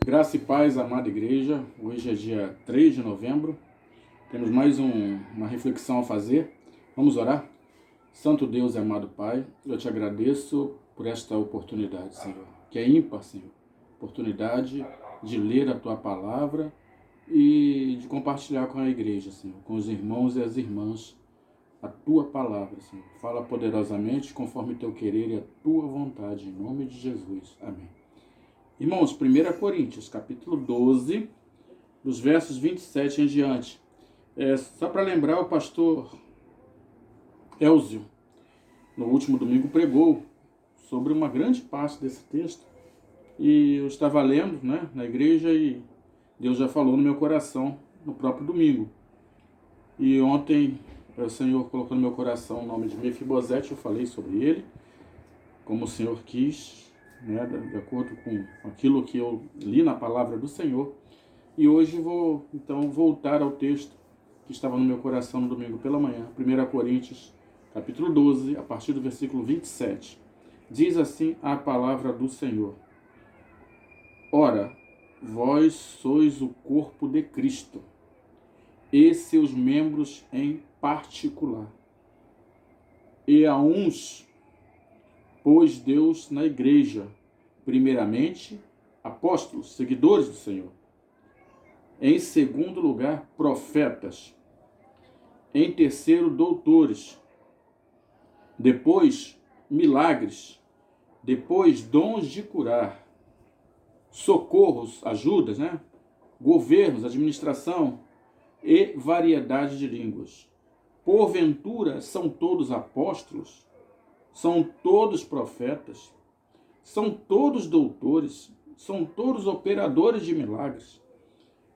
Graça e paz, amada igreja. Hoje é dia 3 de novembro. Temos mais uma reflexão a fazer. Vamos orar? Santo Deus e amado Pai, eu te agradeço por esta oportunidade, Senhor, que é ímpar, Senhor. Oportunidade de ler a Tua palavra e de compartilhar com a igreja, Senhor, com os irmãos e as irmãs, a Tua palavra, Senhor. Fala poderosamente conforme Teu querer e a Tua vontade, em nome de Jesus. Amém. Irmãos, 1 Coríntios, capítulo 12, dos versos 27 em diante. Só para lembrar, o pastor Elzio, no último domingo, pregou sobre uma grande parte desse texto. E eu estava lendo, na igreja, e Deus já falou no meu coração no próprio domingo. E ontem o Senhor colocou no meu coração o nome de Mefibosete, eu falei sobre ele, como o Senhor quis, de acordo com aquilo que eu li na palavra do Senhor. E hoje vou, então, voltar ao texto que estava no meu coração no domingo pela manhã, 1 Coríntios, capítulo 12, a partir do versículo 27. Diz assim a palavra do Senhor: Ora, vós sois o corpo de Cristo, e seus membros em particular. E a uns pôs Deus na igreja, primeiramente, apóstolos, seguidores do Senhor. Em segundo lugar, profetas. Em terceiro, doutores. Depois, milagres. Depois, dons de curar. Socorros, ajudas, Governos, administração e variedade de línguas. Porventura, são todos apóstolos? São todos profetas? São todos doutores? São todos operadores de milagres?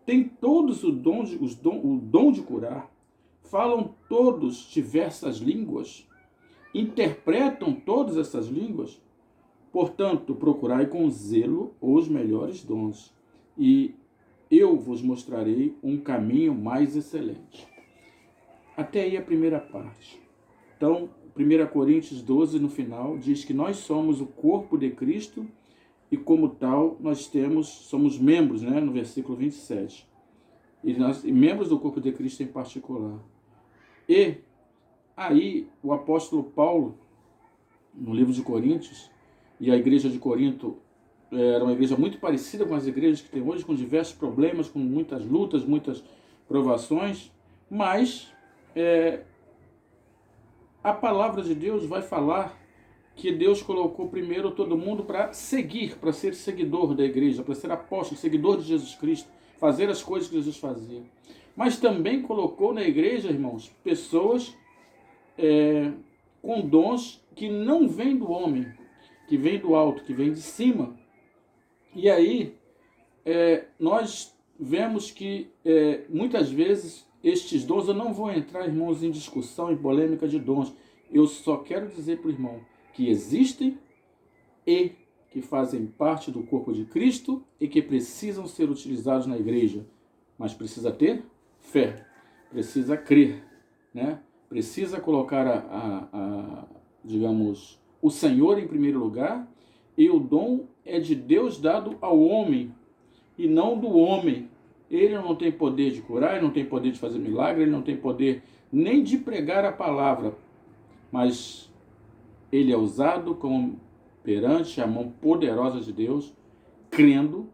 Têm todos o dom de curar? Falam todos diversas línguas? Interpretam todas essas línguas? Portanto, procurai com zelo os melhores dons, e eu vos mostrarei um caminho mais excelente. Até aí a primeira parte. Então, 1 Coríntios 12, no final, diz que nós somos o corpo de Cristo e, como tal, somos membros, no versículo 27. E membros do corpo de Cristo em particular. E aí, o apóstolo Paulo, no livro de Coríntios, e a igreja de Corinto era uma igreja muito parecida com as igrejas que tem hoje, com diversos problemas, com muitas lutas, muitas provações, mas a palavra de Deus vai falar que Deus colocou primeiro todo mundo para seguir, para ser seguidor da igreja, para ser apóstolo, seguidor de Jesus Cristo, fazer as coisas que Jesus fazia. Mas também colocou na igreja, irmãos, pessoas com dons que não vêm do homem, que vêm do alto, que vêm de cima. E aí, nós vemos que muitas vezes estes dons, eu não vou entrar, irmãos, em discussão, em polêmica de dons. Eu só quero dizer para o irmão que existem e que fazem parte do corpo de Cristo e que precisam ser utilizados na igreja. Mas precisa ter fé, precisa crer, Precisa colocar digamos, o Senhor em primeiro lugar, e o dom é de Deus dado ao homem e não do homem. Ele não tem poder de curar, ele não tem poder de fazer milagre, ele não tem poder nem de pregar a palavra, mas ele é usado como perante a mão poderosa de Deus, crendo,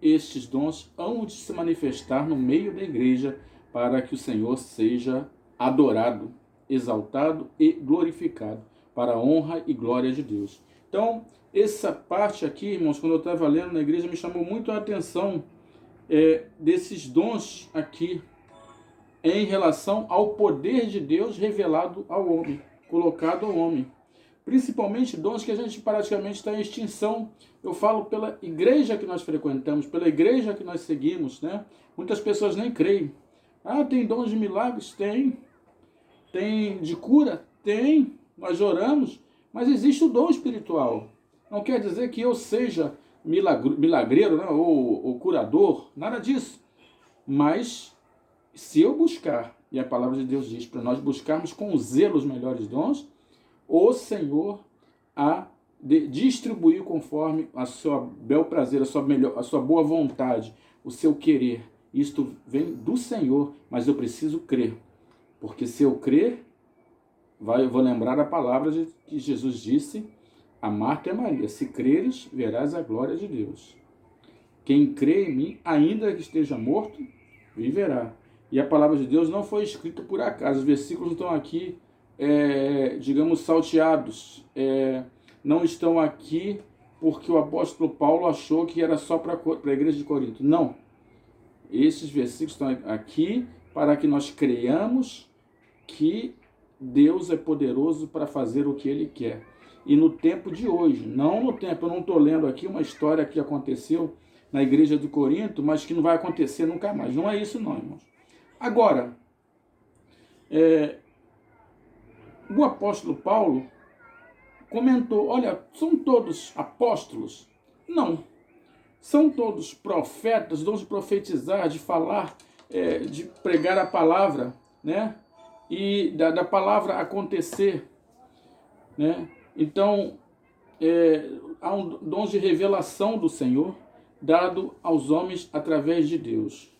estes dons hão de se manifestar no meio da igreja para que o Senhor seja adorado, exaltado e glorificado, para a honra e glória de Deus. Então, essa parte aqui, irmãos, quando eu estava lendo na igreja, me chamou muito a atenção desses dons aqui, em relação ao poder de Deus revelado ao homem, colocado ao homem. Principalmente dons que a gente praticamente está em extinção. Eu falo pela igreja que nós frequentamos, pela igreja que nós seguimos, Muitas pessoas nem creem. Tem dons de milagres? Tem. Tem de cura? Tem. Nós oramos, mas existe o dom espiritual. Não quer dizer que eu seja milagreiro, ou curador, nada disso. Mas se eu buscar, e a palavra de Deus diz para nós buscarmos com zelo os melhores dons, o Senhor há distribuir conforme a sua bel prazer, a sua boa vontade, o seu querer. Isto vem do Senhor, mas eu preciso crer. Porque se eu crer, eu vou lembrar a palavra que Jesus disse a Marta e a Maria: se creres, verás a glória de Deus. Quem crê em mim, ainda que esteja morto, viverá. E a palavra de Deus não foi escrita por acaso. Os versículos estão aqui, digamos, salteados. Não estão aqui porque o apóstolo Paulo achou que era só para a igreja de Corinto. Não. Esses versículos estão aqui para que nós creiamos que Deus é poderoso para fazer o que Ele quer. E no tempo de hoje, não no tempo, eu não estou lendo aqui uma história que aconteceu na igreja de Corinto, mas que não vai acontecer nunca mais. Não é isso não, irmãos. Agora, o apóstolo Paulo comentou, olha, são todos apóstolos? Não. São todos profetas, dons de profetizar, de falar, de pregar a palavra, né? E da palavra acontecer, né? Então, há um dom de revelação do Senhor dado aos homens através de Deus.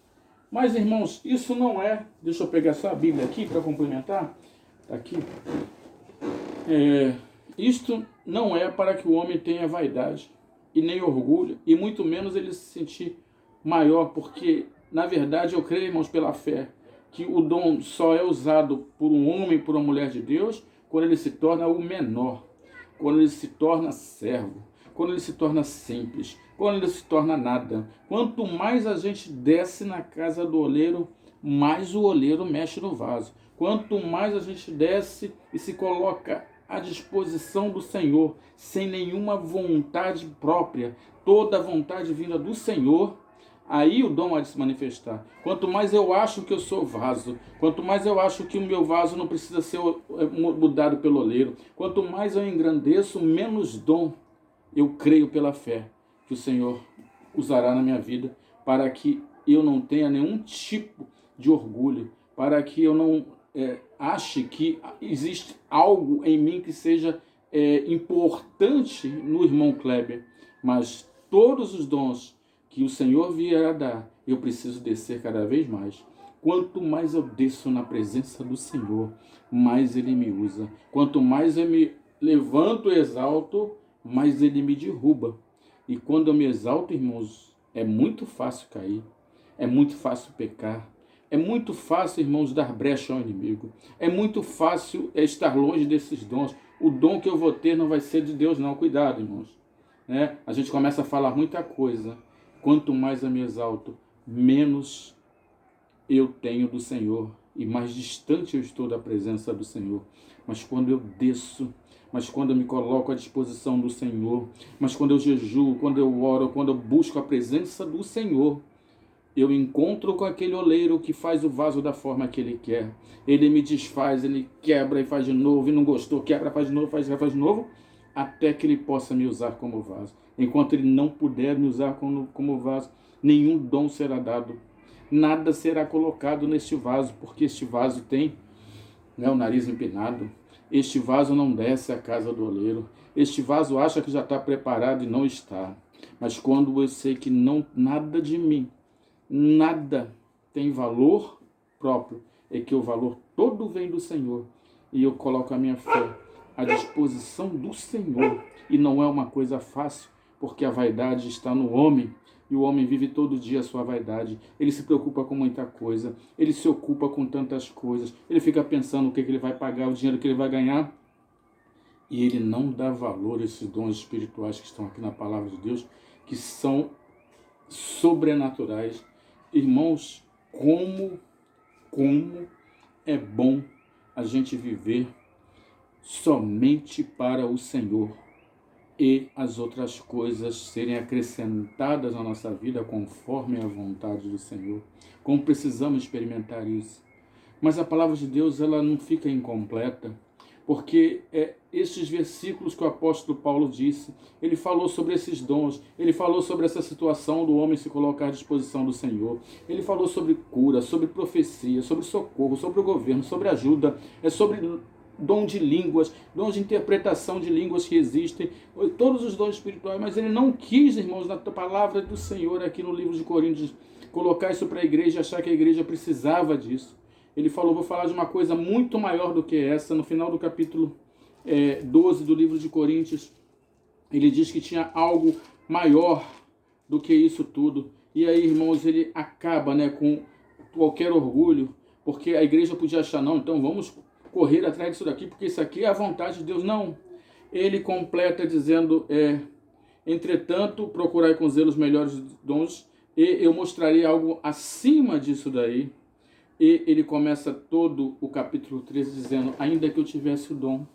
Mas, irmãos, isso não é... Deixa eu pegar só a Bíblia aqui para complementar. Está aqui. Isto não é para que o homem tenha vaidade e nem orgulho, e muito menos ele se sentir maior, porque, na verdade, eu creio, irmãos, pela fé, que o dom só é usado por um homem, por uma mulher de Deus, quando ele se torna o menor, quando ele se torna servo, quando ele se torna simples, quando ele se torna nada. Quanto mais a gente desce na casa do oleiro, mais o oleiro mexe no vaso. Quanto mais a gente desce e se coloca à disposição do Senhor, sem nenhuma vontade própria, toda a vontade vinda do Senhor, aí o dom há de se manifestar. Quanto mais eu acho que eu sou vaso, quanto mais eu acho que o meu vaso não precisa ser mudado pelo oleiro, quanto mais eu engrandeço, menos dom eu creio pela fé que o Senhor usará na minha vida, para que eu não tenha nenhum tipo de orgulho, para que eu não ache que existe algo em mim que seja importante no irmão Kleber, mas todos os dons que o Senhor vier a dar, eu preciso descer cada vez mais. Quanto mais eu desço na presença do Senhor, mais Ele me usa. Quanto mais eu me levanto e exalto, mais Ele me derruba. E quando eu me exalto, irmãos, é muito fácil cair, é muito fácil pecar, é muito fácil, irmãos, dar brecha ao inimigo, é muito fácil estar longe desses dons. O dom que eu vou ter não vai ser de Deus, não. Cuidado, irmãos. A gente começa a falar muita coisa. Quanto mais eu me exalto, menos eu tenho do Senhor e mais distante eu estou da presença do Senhor. Mas quando eu desço, mas quando eu me coloco à disposição do Senhor, mas quando eu jejuo, quando eu oro, quando eu busco a presença do Senhor, eu encontro com aquele oleiro que faz o vaso da forma que Ele quer. Ele me desfaz, Ele quebra e faz de novo, e não gostou, quebra, faz de novo, faz de novo, até que Ele possa me usar como vaso. Enquanto Ele não puder me usar como vaso, nenhum dom será dado. Nada será colocado neste vaso, porque este vaso tem o nariz empinado. Este vaso não desce à casa do oleiro. Este vaso acha que já está preparado e não está. Mas quando eu sei que nada de mim, nada tem valor próprio, é que o valor todo vem do Senhor. E eu coloco a minha fé à disposição do Senhor. E não é uma coisa fácil, porque a vaidade está no homem. E o homem vive todo dia a sua vaidade. Ele se preocupa com muita coisa. Ele se ocupa com tantas coisas. Ele fica pensando o que ele vai pagar, o dinheiro que ele vai ganhar. E ele não dá valor a esses dons espirituais que estão aqui na palavra de Deus, que são sobrenaturais. Irmãos, como é bom a gente viver somente para o Senhor e as outras coisas serem acrescentadas na nossa vida conforme a vontade do Senhor. Como precisamos experimentar isso. Mas a palavra de Deus, ela não fica incompleta, porque esses versículos que o apóstolo Paulo disse, ele falou sobre esses dons, ele falou sobre essa situação do homem se colocar à disposição do Senhor, ele falou sobre cura, sobre profecia, sobre socorro, sobre o governo, sobre ajuda, sobre dom de línguas, dom de interpretação de línguas que existem, todos os dons espirituais, mas ele não quis, irmãos, na palavra do Senhor aqui no livro de Coríntios, colocar isso para a igreja e achar que a igreja precisava disso. Ele falou, vou falar de uma coisa muito maior do que essa. No final do capítulo 12 do livro de Coríntios, ele diz que tinha algo maior do que isso tudo. E aí, irmãos, ele acaba, né, com qualquer orgulho, porque a igreja podia achar, não, então vamos correr atrás disso daqui, porque isso aqui é a vontade de Deus. Não. Ele completa dizendo, entretanto, procurai com zelo os melhores dons, e eu mostrarei algo acima disso daí. E ele começa todo o capítulo 13 dizendo, ainda que eu tivesse o dom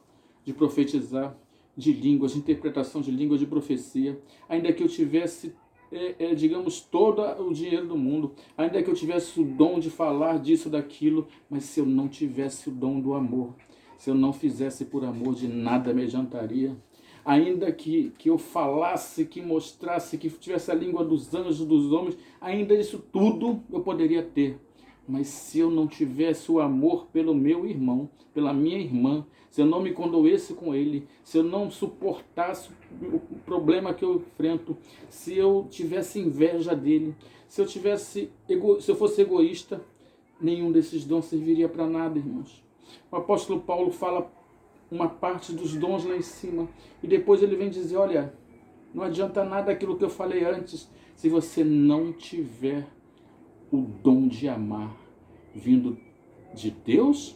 de profetizar, de línguas, de interpretação de línguas, de profecia, ainda que eu tivesse, digamos, todo o dinheiro do mundo, ainda que eu tivesse o dom de falar disso, daquilo, mas se eu não tivesse o dom do amor, se eu não fizesse por amor, de nada me adiantaria. Ainda que eu falasse, que mostrasse, que tivesse a língua dos anjos, dos homens, ainda isso tudo eu poderia ter. Mas se eu não tivesse o amor pelo meu irmão, pela minha irmã, se eu não me condoesse com ele, se eu não suportasse o problema que eu enfrento, se eu tivesse inveja dele, se eu fosse egoísta, nenhum desses dons serviria para nada, irmãos. O apóstolo Paulo fala uma parte dos dons lá em cima, e depois ele vem dizer, olha, não adianta nada aquilo que eu falei antes, se você não tiver o dom de amar, vindo de Deus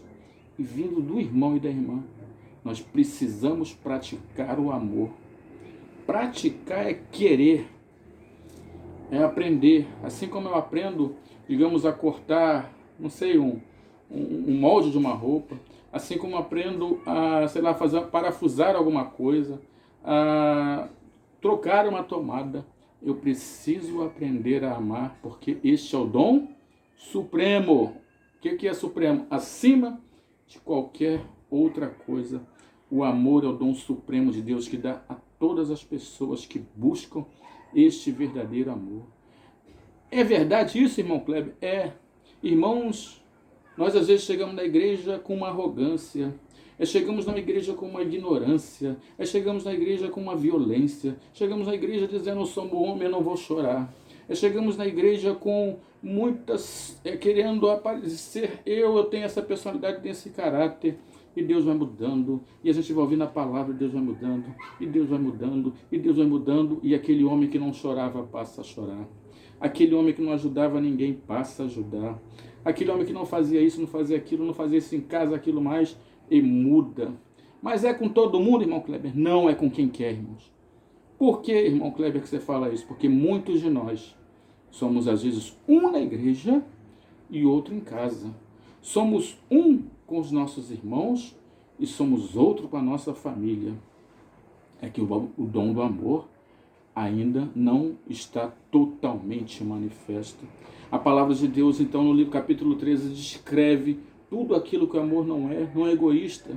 e vindo do irmão e da irmã. Nós precisamos praticar o amor. Praticar é querer, é aprender. Assim como eu aprendo, digamos, a cortar, não sei, um molde de uma roupa, assim como aprendo a, sei lá, parafusar alguma coisa, a trocar uma tomada, eu preciso aprender a amar, porque este é o dom supremo. O que é supremo? Acima de qualquer outra coisa. O amor é o dom supremo de Deus que dá a todas as pessoas que buscam este verdadeiro amor. É verdade isso, irmão Kleber? Irmãos, nós às vezes chegamos na igreja com uma arrogância, chegamos na igreja com uma ignorância, chegamos na igreja com uma violência, chegamos na igreja dizendo, eu sou um homem, eu não vou chorar. Chegamos na igreja com muitas, querendo aparecer, eu tenho essa personalidade, tenho esse caráter, e Deus vai mudando, e a gente vai ouvindo a palavra, Deus vai mudando, e Deus vai mudando, e Deus vai mudando, e aquele homem que não chorava passa a chorar. Aquele homem que não ajudava ninguém passa a ajudar. Aquele homem que não fazia isso, não fazia aquilo, não fazia isso em casa, aquilo mais, e muda. Mas é com todo mundo, irmão Kleber? Não é com quem quer, irmãos. Por que, irmão Kleber, que você fala isso? Porque muitos de nós somos, às vezes, um na igreja e outro em casa. Somos um com os nossos irmãos e somos outro com a nossa família. É que o dom do amor ainda não está totalmente manifesto. A palavra de Deus, então, no livro capítulo 13, descreve tudo aquilo que o amor não é egoísta,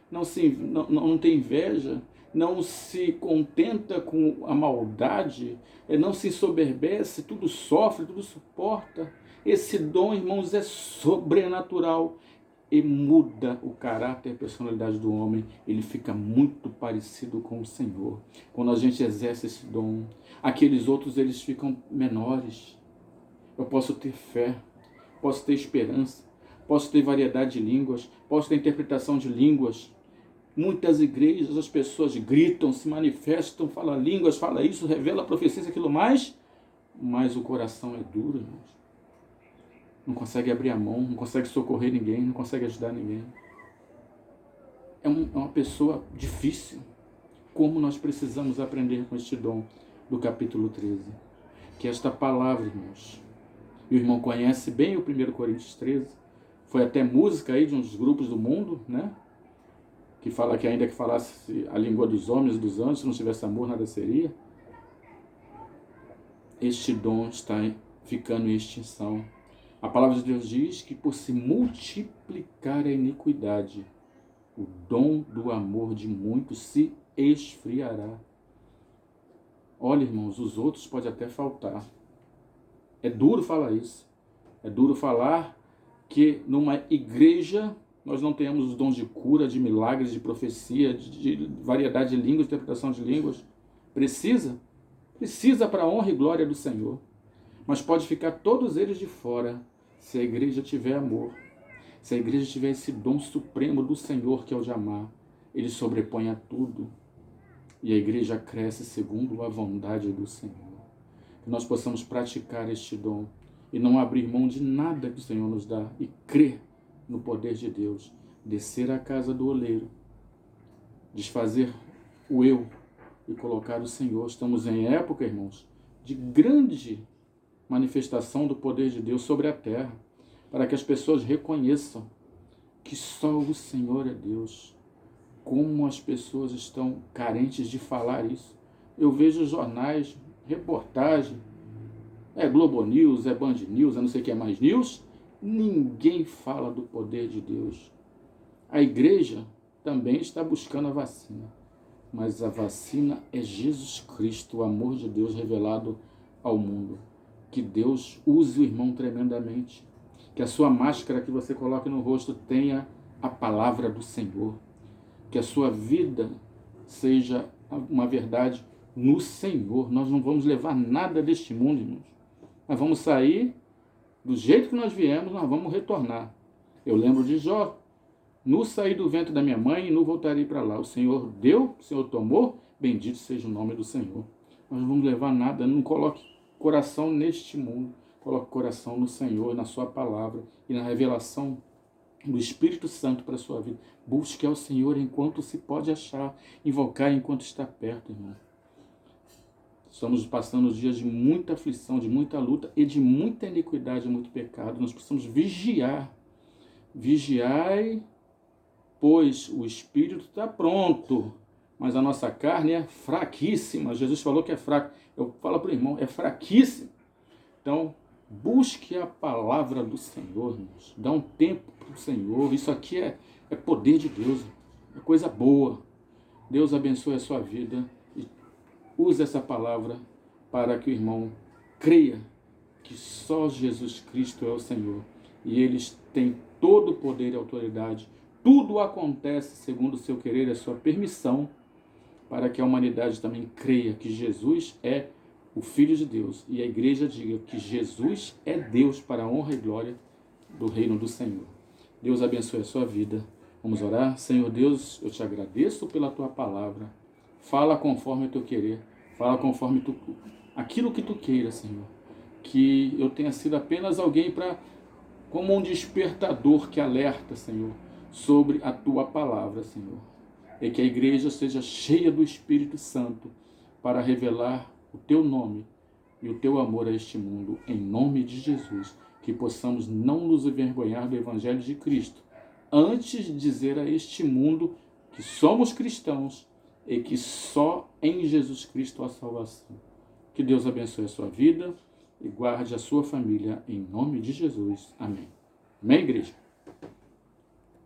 não tem inveja, não se contenta com a maldade, não se ensoberbece, tudo sofre, tudo suporta. Esse dom, irmãos, é sobrenatural e muda o caráter e a personalidade do homem. Ele fica muito parecido com o Senhor. Quando a gente exerce esse dom, aqueles outros eles ficam menores. Eu posso ter fé, posso ter esperança, posso ter variedade de línguas, posso ter interpretação de línguas. Muitas igrejas, as pessoas gritam, se manifestam, falam línguas, falam isso, revela a profecia, aquilo mais, mas o coração é duro, irmãos. Não consegue abrir a mão, não consegue socorrer ninguém, não consegue ajudar ninguém. É uma pessoa difícil. Como nós precisamos aprender com este dom do capítulo 13. Que esta palavra, irmãos, e o irmão conhece bem o 1 Coríntios 13, foi até música aí de uns grupos do mundo, né? Que fala que ainda que falasse a língua dos homens e dos anjos, se não tivesse amor, nada seria. Este dom está ficando em extinção. A palavra de Deus diz que por se multiplicar a iniquidade, o dom do amor de muitos se esfriará. Olha, irmãos, os outros podem até faltar. É duro falar isso. É duro falar que numa igreja, nós não tenhamos os dons de cura, de milagres, de profecia, de variedade de línguas, interpretação de línguas. Precisa para a honra e glória do Senhor. Mas pode ficar todos eles de fora, se a igreja tiver amor, se a igreja tiver esse dom supremo do Senhor, que é o de amar. Ele sobrepõe a tudo, e a igreja cresce segundo a vontade do Senhor. Que nós possamos praticar este dom e não abrir mão de nada que o Senhor nos dá, e crer no poder de Deus, descer à casa do oleiro, desfazer o eu e colocar o Senhor. Estamos em época, irmãos, de grande manifestação do poder de Deus sobre a terra, para que as pessoas reconheçam que só o Senhor é Deus. Como as pessoas estão carentes de falar isso. Eu vejo jornais, reportagem, Globo News, Band News, não sei o que é mais News, ninguém fala do poder de Deus. A igreja também está buscando a vacina, mas a vacina é Jesus Cristo, o amor de Deus revelado ao mundo. Que Deus use o irmão tremendamente, que a sua máscara que você coloque no rosto tenha a palavra do Senhor, que a sua vida seja uma verdade no Senhor. Nós não vamos levar nada deste mundo, irmãos. Nós vamos sair do jeito que nós viemos, nós vamos retornar. Eu lembro de Jó: no saí do ventre da minha mãe e não voltarei para lá. O Senhor deu, o Senhor tomou, bendito seja o nome do Senhor. Nós não vamos levar nada, não coloque coração neste mundo, coloque coração no Senhor, na sua palavra e na revelação do Espírito Santo para a sua vida. Busque ao Senhor enquanto se pode achar, invocar enquanto está perto, irmão. Estamos passando dias de muita aflição, de muita luta e de muita iniquidade, muito pecado. Nós precisamos vigiar. Vigiai, pois o Espírito está pronto, mas a nossa carne é fraquíssima. Jesus falou que é fraca. Eu falo para o irmão, é fraquíssima. Então, busque a palavra do Senhor, irmãos. Dá um tempo para o Senhor. Isso aqui é poder de Deus, é coisa boa. Deus abençoe a sua vida e use essa palavra para que o irmão creia que só Jesus Cristo é o Senhor. E eles têm todo o poder e autoridade. Tudo acontece segundo o seu querer e a sua permissão, para que a humanidade também creia que Jesus é o Filho de Deus, e a igreja diga que Jesus é Deus, para a honra e glória do reino do Senhor. Deus abençoe a sua vida. Vamos orar. Senhor Deus, eu te agradeço pela tua palavra. Fala conforme o teu querer. Fala conforme aquilo que tu queiras, Senhor. Que eu tenha sido apenas alguém como um despertador que alerta, Senhor, sobre a tua palavra, Senhor. E que a igreja seja cheia do Espírito Santo para revelar o teu nome e o teu amor a este mundo, em nome de Jesus. Que possamos não nos envergonhar do Evangelho de Cristo, antes de dizer a este mundo que somos cristãos e que só em Jesus Cristo há salvação. Que Deus abençoe a sua vida e guarde a sua família, em nome de Jesus. Amém. Amém, igreja?